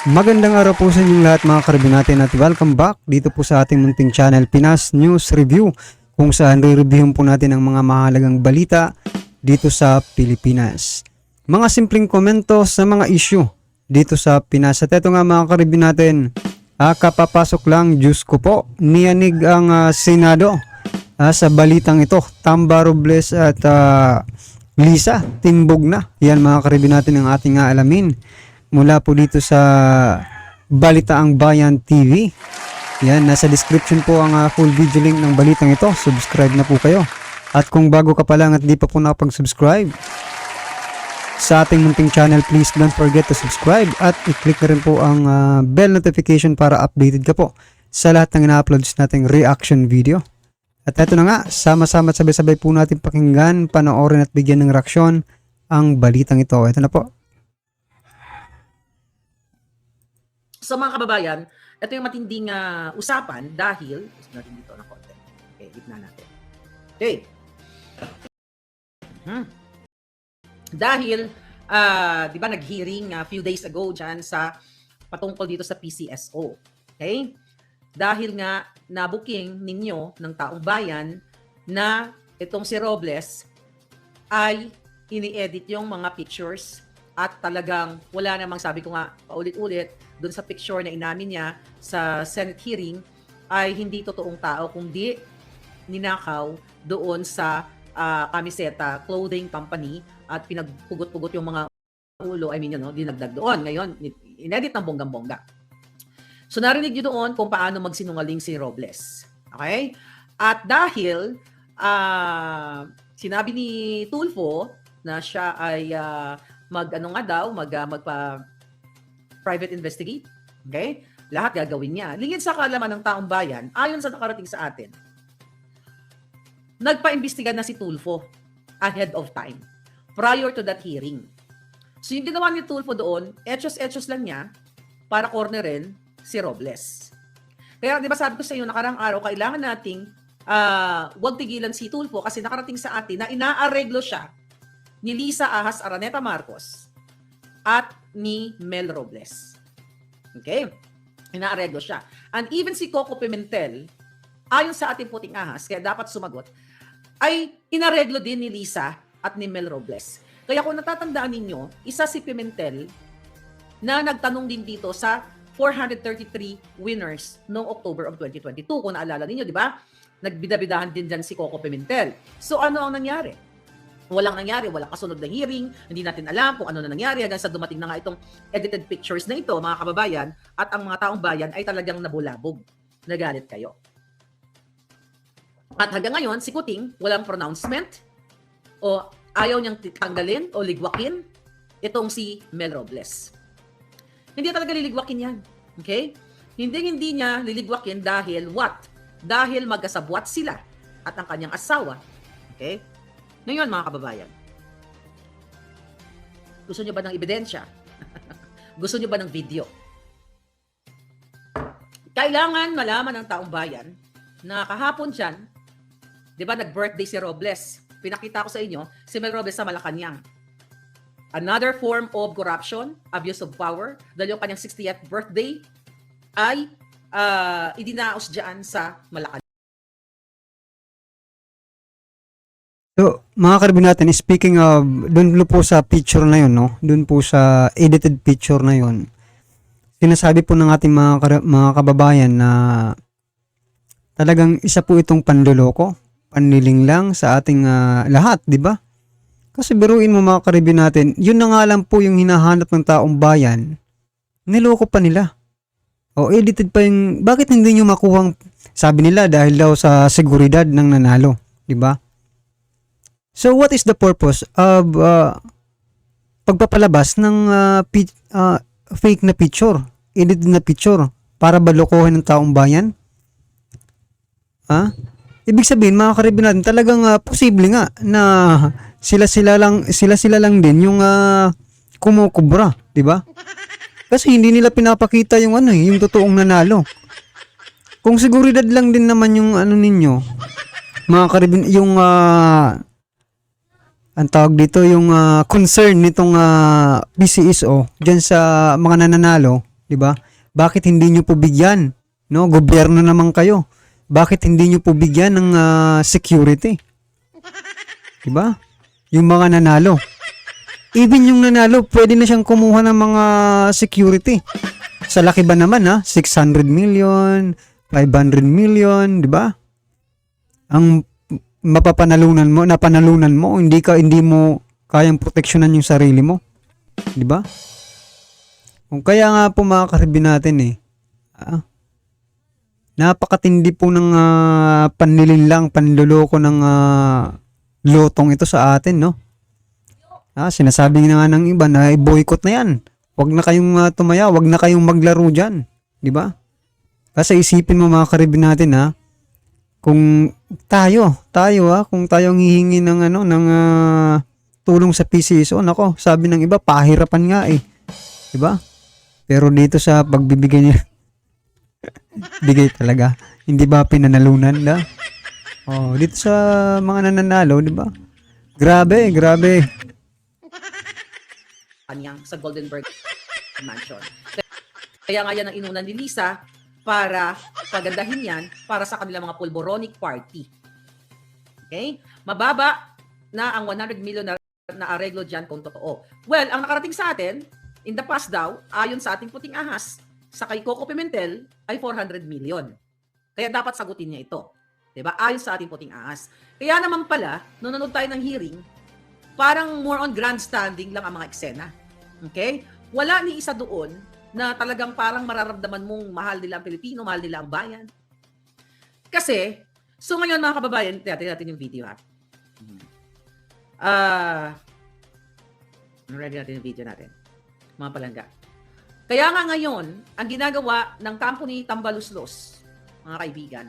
Magandang araw po sa inyong lahat mga karibin natin at welcome back dito po sa ating munting channel Pinas News Review, kung saan re-reviewin po natin ang mga mahalagang balita dito sa Pilipinas. Mga simpleng komento sa mga issue dito sa Pinas. At ito nga mga karibin natin, kapapasok lang, Diyos ko po, niyanig ang Senado sa balitang ito. Tamba Robles at Lisa timbog na. Yan mga karibin natin ang ating alamin mula po dito sa Balitaang Bayan TV. Yan, nasa description po ang full video link ng balitang ito. Subscribe na po kayo. At kung bago ka pa lang at di pa po nakapag-subscribe sa ating munting channel, please don't forget to subscribe at i-click na rin po ang bell notification para updated ka po sa lahat ng ina-uploads nating reaction video. At eto na nga, sama-sama at sabay-sabay po natin pakinggan, panoorin at bigyan ng reaksyon ang balitang ito. Ito na po. So mga kababayan, ito yung matinding usapan dahil, gusto natin dito ng konti. Okay, gitna natin. Okay. Dahil, di ba nag-hearing few days ago dyan sa patungkol dito sa PCSO. Okay? Dahil nga na-booking ninyo ng taong bayan na itong si Robles ay ini-edit yung mga pictures at talagang wala namang, sabi ko nga paulit-ulit, doon sa picture na inamin niya sa Senate hearing ay hindi totoong tao kundi ninakaw doon sa kamiseta clothing company at pinagpugot-pugot yung mga ulo, dinagdag doon. Ngayon, inedit ng bonggang-bongga. So narinig nyo doon kung paano magsinungaling si Robles. Okay? At dahil sinabi ni Tulfo na siya ay magpa-private investigate. Okay? Lahat gagawin niya. Lingid sa kaalaman ng taong bayan, ayon sa nakarating sa atin, nagpa-imbestiga na si Tulfo ahead of time, prior to that hearing. So yung ginawa ni Tulfo doon, etchos-etchos lang niya para cornerin si Robles. Kaya di ba sabi ko sa iyo, nakarang araw, kailangan nating wag tigilan si Tulfo kasi nakarating sa atin na inaareglo siya ni Lisa Ahas Araneta Marcos at ni Mel Robles. Okay? Inaareglo siya. And even si Coco Pimentel, ayon sa ating puting ahas, kaya dapat sumagot, ay inareglo din ni Lisa at ni Mel Robles. Kaya kung natatandaan ninyo, isa si Pimentel na nagtanong din dito sa 433 winners noong October of 2022. Kung naalala ninyo, di ba? Nagbidabidahan din dyan si Coco Pimentel. So ano ang nangyari? Walang nangyari, walang kasunod na hearing, hindi natin alam kung ano na nangyari hanggang sa dumating na nga itong edited pictures na ito, mga kababayan, at ang mga taong bayan ay talagang nabulabog. Nagalit kayo. At hanggang ngayon, si Kuting, walang pronouncement o ayaw niyang tanggalin o ligwakin itong si Mel Robles. Hindi talaga liligwakin yan. Okay? Hindi niya liligwakin dahil what? Dahil magkasabwat sila at ang kanyang asawa. Okay? Ngayon mga kababayan, gusto niyo ba ng ebidensya? Gusto niyo ba ng video? Kailangan malaman ng taong bayan na kahapon dyan, di ba nag-birthday si Robles? Pinakita ko sa inyo, si Mel Robles sa Malacanang. Another form of corruption, abuse of power, dahil yung kanyang 60th birthday ay idinaos dyan sa Malacanang. So, mga karibin natin, speaking of, dun po sa picture na yun, no? Dun po sa edited picture na yun, sinasabi po ng ating mga kababayan na talagang isa po itong panloloko, panliling lang sa ating lahat, di ba? Kasi biruin mo mga karibin natin, yun na nga lang po yung hinahanap ng taong bayan, niloko pa nila. O edited pa yung, bakit hindi nyo makuhang, sabi nila dahil daw sa seguridad ng nanalo, di ba? So what is the purpose of pagpapalabas ng fake na picture, edited na picture para balokohin ng taong bayan? Ibig sabihin mga karibin natin, talagang posible nga na sila lang din yung kumukubra, di ba? Kasi hindi nila pinapakita yung yung totoong nanalo. Kung seguridad lang din naman yung ninyo, mga karibin, yung ang tawag dito yung concern nitong PCSO dyan sa mga nananalo, 'di ba? Bakit hindi niyo po bigyan, no? Gobyerno naman kayo. Bakit hindi niyo po bigyan ng security? 'Di ba? Yung mga nanalo. Even yung nanalo, pwede na siyang kumuha ng mga security. Sa laki ba naman 600 million, 500 million, 'di ba? Ang napanalunan mo, hindi mo kayang proteksyonan yung sarili mo. 'Di ba? Kung kaya nga po mga karibin natin napakatindi po ng panlilinlang, panloloko ng lotong ito sa atin, no? Sinasabi na nga ng iba na i-boycott na yan. Huwag na kayong tumaya, huwag na kayong maglaro dyan. 'Di ba? Kasi isipin mo mga karibin natin kung kung tayo ang hihingi ng tulong sa PCSO, nako, sabi ng iba pahirapan nga 'di ba? Pero dito sa pagbibigay niya bigay talaga. Hindi ba pinanalunan na? Dito sa mga nananalo, 'di ba? Grabe. Kanyang sa Goldenberg Mansion. Kaya nga yan ang inunan ni Lisa para pagandahin yan para sa kanilang mga pulboronic party. Okay? Mababa na ang 100 million na areglo dyan kung totoo. Well, ang nakarating sa atin, in the past daw, ayon sa ating puting ahas, sa kay Coco Pimentel, ay 400 million. Kaya dapat sagutin niya ito. Diba? Ayon sa ating puting ahas. Kaya naman pala, nung nanood tayo ng hearing, parang more on grandstanding lang ang mga eksena. Okay? Wala ni isa doon na talagang parang mararamdaman mong mahal nila ang Pilipino, mahal nila ang bayan. Kasi, so ngayon mga kababayan, tingnan natin yung video ready natin yung video natin. Mga palangga. Kaya nga ngayon, ang ginagawa ng kampo ni Tambaluslos, mga kaibigan,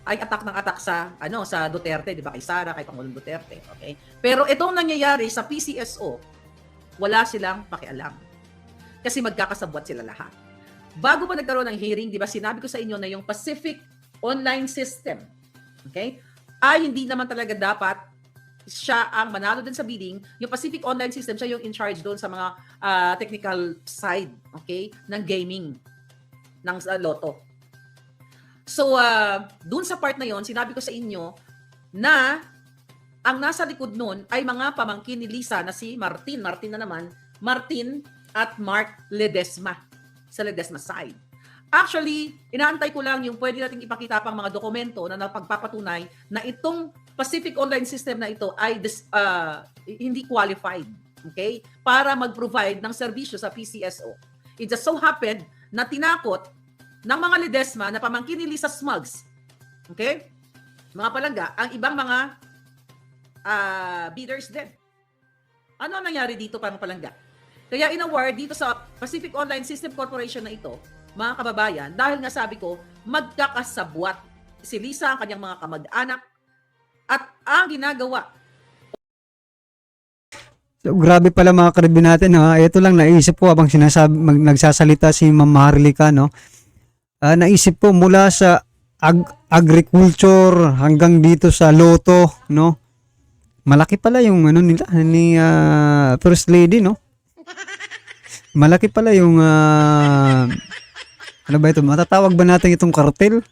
ay attack ng attack sa Duterte, 'di ba? Kay Sara, kay Pangulong Duterte, okay? Pero itong nangyayari sa PCSO, wala silang pakialam. Kasi magkakasabwat sila lahat. Bago pa nagkaroon ng hearing, 'di ba, sinabi ko sa inyo na yung Pacific Online System, okay? Ay hindi naman talaga dapat siya ang manalo din sa bidding. Yung Pacific Online System, siya yung in charge doon sa mga technical side, okay, ng gaming ng Lotto. So, dun sa part na yon, sinabi ko sa inyo na ang nasa likod nun ay mga pamangkin ni Lisa na si Martin at Mark Ledesma sa Ledesma side. Actually, inaantay ko lang yung pwede nating ipakita pang mga dokumento na napagpapatunay na itong Pacific Online System na ito ay hindi qualified, okay, para mag-provide ng serbisyo sa PCSO. It just so happened na tinakot ng mga Ledesma na pamangkin ni Lisa Smugs, okay, mga palangga, ang ibang mga bidders din. Ano nangyari dito pang palangga? Kaya in-award dito sa Pacific Online System Corporation na ito, mga kababayan, dahil nga sabi ko, magkakasabwat si Lisa, ang kanyang mga kamag-anak, at ang ginagawa. So, grabe pala mga karibin natin. Ito lang naisip ko habang nagsasalita si Ma'am Maharlika, no? Naisip ko mula sa agriculture hanggang dito sa Lotto, no? Malaki pala yung nila ni First Lady, no? Malaki pala yung ano ba ito? Matatawag ba natin itong kartel?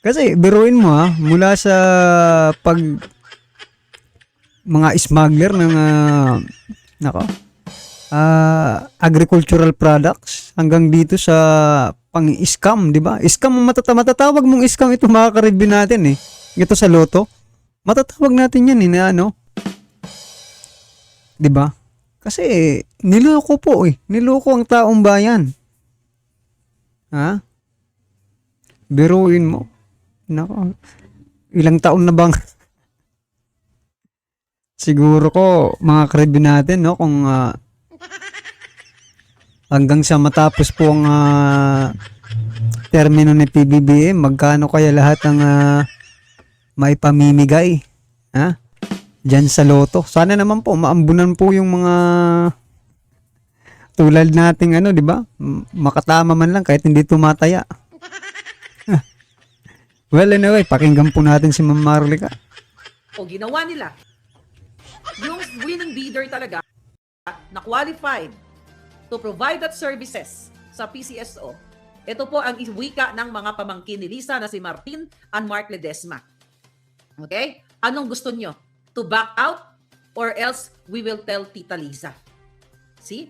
Kasi biruin mo mula sa mga smuggler ng agricultural products hanggang dito sa pang-scam, di ba? Scam, matatawag mong scam ito mga karibin natin Ito sa Lotto. Matatawag natin yan na di ba? Kasi niloko po Niloko ang taong bayan. Biruin mo. Nako. Ilang taon na bang siguro ko mga karibin natin, no, kung hanggang sa matapos po ang termino ni PBBM, magkano kaya lahat ang maipamimigay dyan sa Lotto. Sana naman po maambunan po yung mga tulad nating di ba? Makatama man lang kahit hindi tumataya. Well, anyway, pakinggan po natin si Ma'am Maharlika. O ginawa nila yung winning bidder talaga na qualified to provide that services sa PCSO. Ito po ang wika ng mga pamangkin ni Lisa na si Martin and Mark Ledesma. Okay? Anong gusto nyo? To back out or else we will tell Tita Lisa. See?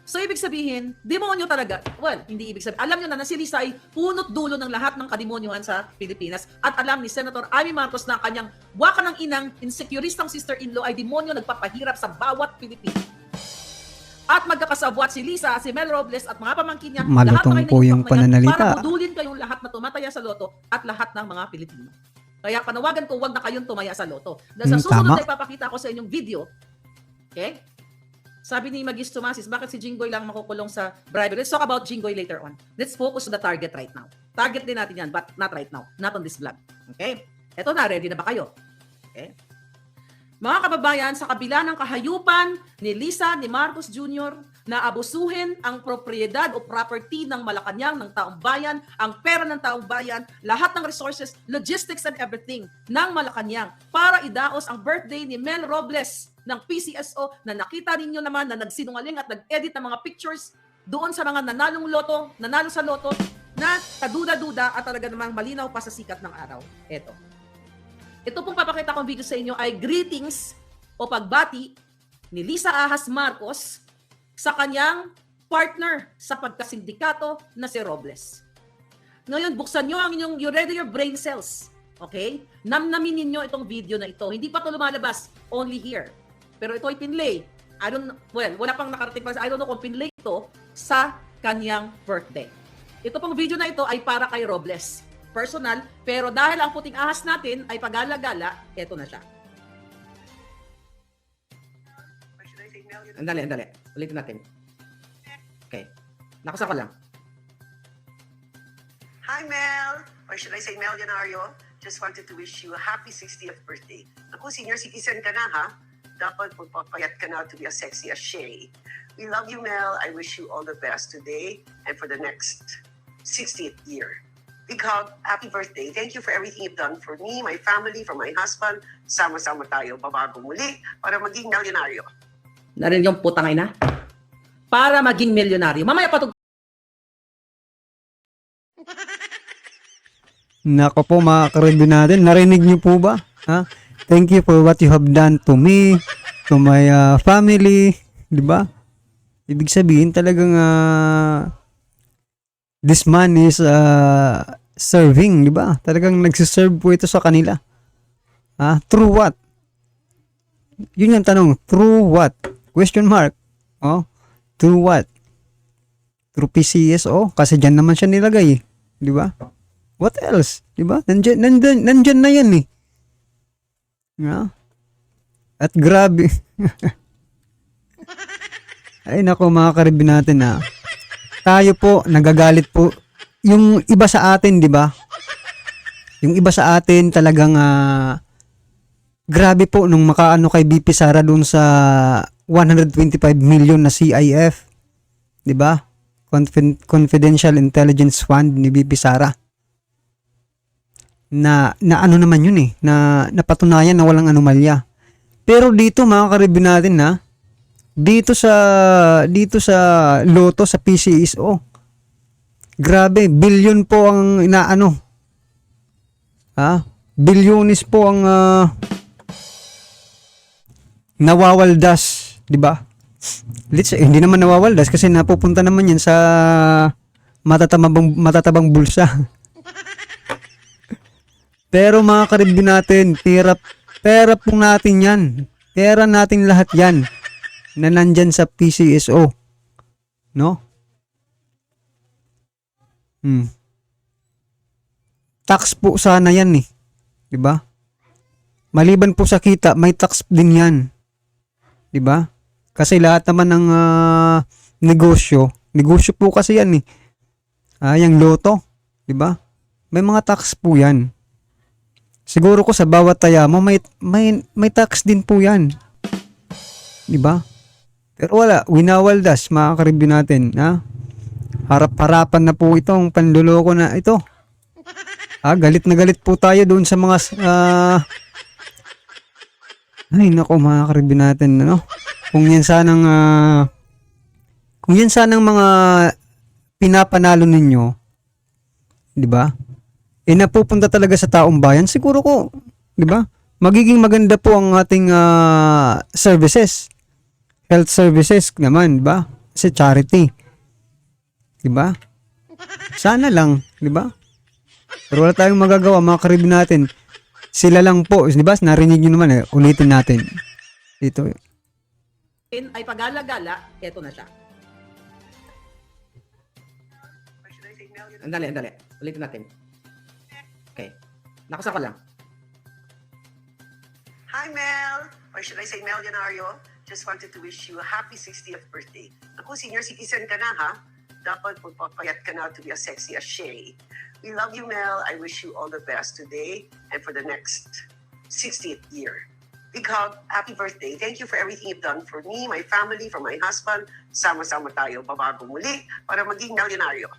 So, ibig sabihin, demonyo talaga. Well, hindi ibig sabihin. Alam nyo na si Lisa ay punot dulo ng lahat ng kademonyohan sa Pilipinas. At alam ni Senator Amy Marcos na ang kanyang waka ng inang insecuristang sister-in-law ay demonyo nagpapahirap sa bawat Pilipino. At magkakasabwat si Lisa, si Mel Robles at mga pamangkin niya. Malutong po yung pananalita. Para budulin kayong lahat na tumataya sa loto at lahat ng mga Pilipino. Kaya panawagan ko, huwag na kayong tumaya sa loto. Dahil sa susunod tama. na ipapakita ko sa inyong video, okay? Sabi ni Magis Tomasis, bakit si Jinggoy lang makukulong sa bribery? Let's talk about Jinggoy later on. Let's focus on the target right now. Target din natin yan, but not right now. Not on this vlog. Okay? Eto na, ready na ba kayo? Okay? Mga kababayan, sa kabila ng kahayupan ni Lisa, ni Marcos Jr., na abusuhin ang propriedad o property ng Malacanang, ng taong bayan, ang pera ng taong bayan, lahat ng resources, logistics and everything ng Malacanang para idaos ang birthday ni Mel Robles ng PCSO na nakita ninyo naman na nagsinungaling at nag-edit ng mga pictures doon sa mga nanalo sa loto na kaduda-duda at talaga namang malinaw pa sa sikat ng araw. Ito pong papakita kong video sa inyo ay greetings o pagbati ni Lisa Ahas Marcos sa kanyang partner sa pagkasindikato na si Robles. Ngayon, buksan nyo ang inyong, you ready your brain cells. Okay? Namnamin ninyo itong video na ito. Hindi pa ito lumalabas, only here. Pero ito ay pinlay. Wala pang nakarating pa. I don't know kung pinlay ito sa kanyang birthday. Ito pong video na ito ay para kay Robles. Personal, pero dahil ang puting ahas natin ay pagala-gala, ito na siya. Andali. Ulitin natin. Okay. Nakasa ko lang. Hi, Mel. Or should I say Melionario? Just wanted to wish you a happy 60th birthday. Ako, senior citizen ka na, ha? Dapat magpapayat ka na to be as sexy as Shay. We love you, Mel. I wish you all the best today and for the next 60th year. Big hug. Happy birthday. Thank you for everything you've done for me, my family, for my husband. Sama-sama tayo babago muli para maging milyonaryo. Narinig yung putang ina? Para maging milyonaryo. Mamaya patug... Nako po mga ka-review natin, narinig niyo po ba? Ha? Thank you for what you have done to me, to my family, di ba? Ibig sabihin talagang this man is serving, di ba? Talagang nagsiserve po ito sa kanila. Through what? Yun yung tanong, through what? Question mark. Oh, through what? Through PCSO, kasi dyan naman siya nilagay, di ba? What else? Di ba? Nandyan na yan eh. At grabe. Ay nako mga ka-review natin tayo po, nagagalit po. Yung iba sa atin, di ba? Yung iba sa atin talagang grabe po nung makaano kay BP Sara dun sa 125 million na CIF. Di ba? Confidential Intelligence Fund ni BP Sara. Na ano naman yun eh, na napatunayan na walang anomalya. Pero dito mga ka-review natin dito sa loto sa PCSO, grabe, billion po ang inaano. Bilyonis po ang nawawaldas, di ba? Hindi naman nawawaldas kasi napupunta naman yan sa matatabang bulsa. Pero mga ka-review natin, pera po natin yan. Pera natin lahat yan na nandyan sa PCSO. No? Tax po sana yan eh. Diba? Maliban po sa kita, may tax din yan. Diba? Kasi lahat naman ng negosyo po kasi yan eh. Yung loto. Diba? May mga tax po yan. Siguro ko sa bawat taya mo may tax din po yan. 'Di ba? Pero wala, winawaldas mga ka-review natin, Harap-harapan na po itong panloloko na ito. Galit na galit po tayo doon sa mga ay nako mga ka-review natin, Kung yan sanang Kung yan sanang mga pinapanalo ninyo, di ba? Napupunta talaga sa taong bayan, siguro ko, di ba? Magiging maganda po ang ating services. Health services naman, di ba? Kasi charity. Di ba? Sana lang, di ba? Pero wala tayong magagawa, mga karibin natin. Sila lang po, di ba? Narinig nyo naman ulitin natin. Dito. Ay pagala-gala, eto na siya. Or should I say Mel? Andali. Ulitin natin. Okay. Nakasa ko lang. Hi, Mel. Or should I say Melionario? Just wanted to wish you a happy 60th birthday. Naku, senior citizen ka na, ha? Dapat magpapayat ka na to be as sexy as Shay. We love you, Mel. I wish you all the best today and for the next 60th year. Big hug. Happy birthday. Thank you for everything you've done for me, my family, for my husband. Sama-sama tayo babago muli para maging milyonaryo.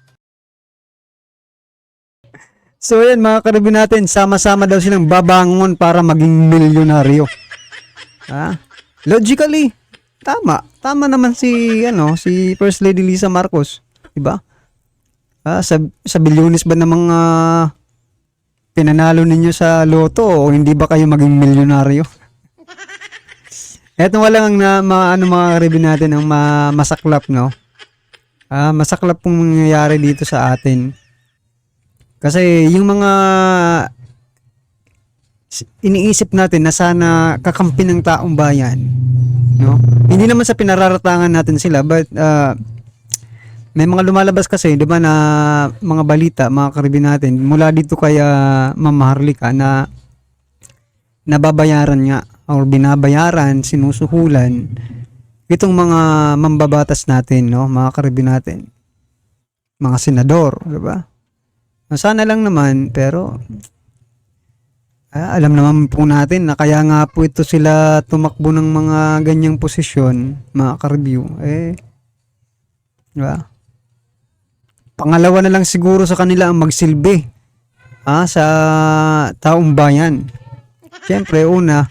So yan mga karibin natin, sama-sama daw silang babangon para maging milyonaryo. Logically, tama. Tama naman si First Lady Lisa Marcos, 'di ba? Sa bilyones ba ng mga pinanalo ninyo sa loto o hindi ba kayo maging milyonaryo? Eto wala lang na mga karibin natin ang masaklap, no? Masaklap pong nangyayari dito sa atin. Kasi yung mga iniisip natin na sana kakampi ng taong bayan, no? Hindi naman sa pinararatangan natin sila, but may mga lumalabas kasi, 'di ba, na mga balita, mga karibin natin mula dito kay Ma'am Maharlika na nababayaran nga or binabayaran, sinusuhulan itong mga mambabatas natin, no, mga karibin natin, mga senador, 'di ba? Sana lang naman, pero alam naman po natin na kaya nga po ito sila tumakbo ng mga ganyang posisyon, mga ka-review. Diba? Pangalawa na lang siguro sa kanila ang magsilbi sa taong bayan. Siyempre, una,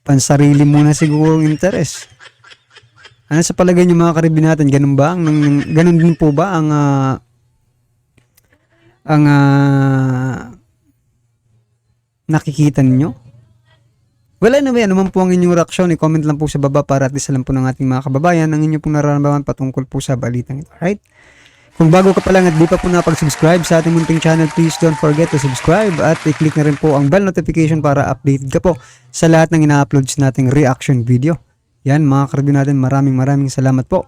pansarili muna siguro ang interes. Ano sa palagay niyo mga ka-review natin? Ganun ba? Ganun din po ba ang nakikita ninyo? Well, anyway, ano man po ang inyong reaksyon, i-comment lang po sa baba para at least alam po ng ating mga kababayan ang inyong pong nararamdaman patungkol po sa balitang ito. Right? Kung bago ka pa lang at di pa po napag-subscribe sa ating munting channel, please don't forget to subscribe at i-click na rin po ang bell notification para updated ka po sa lahat ng ina-uploads nating reaction video. Yan mga ka-review natin, maraming salamat po.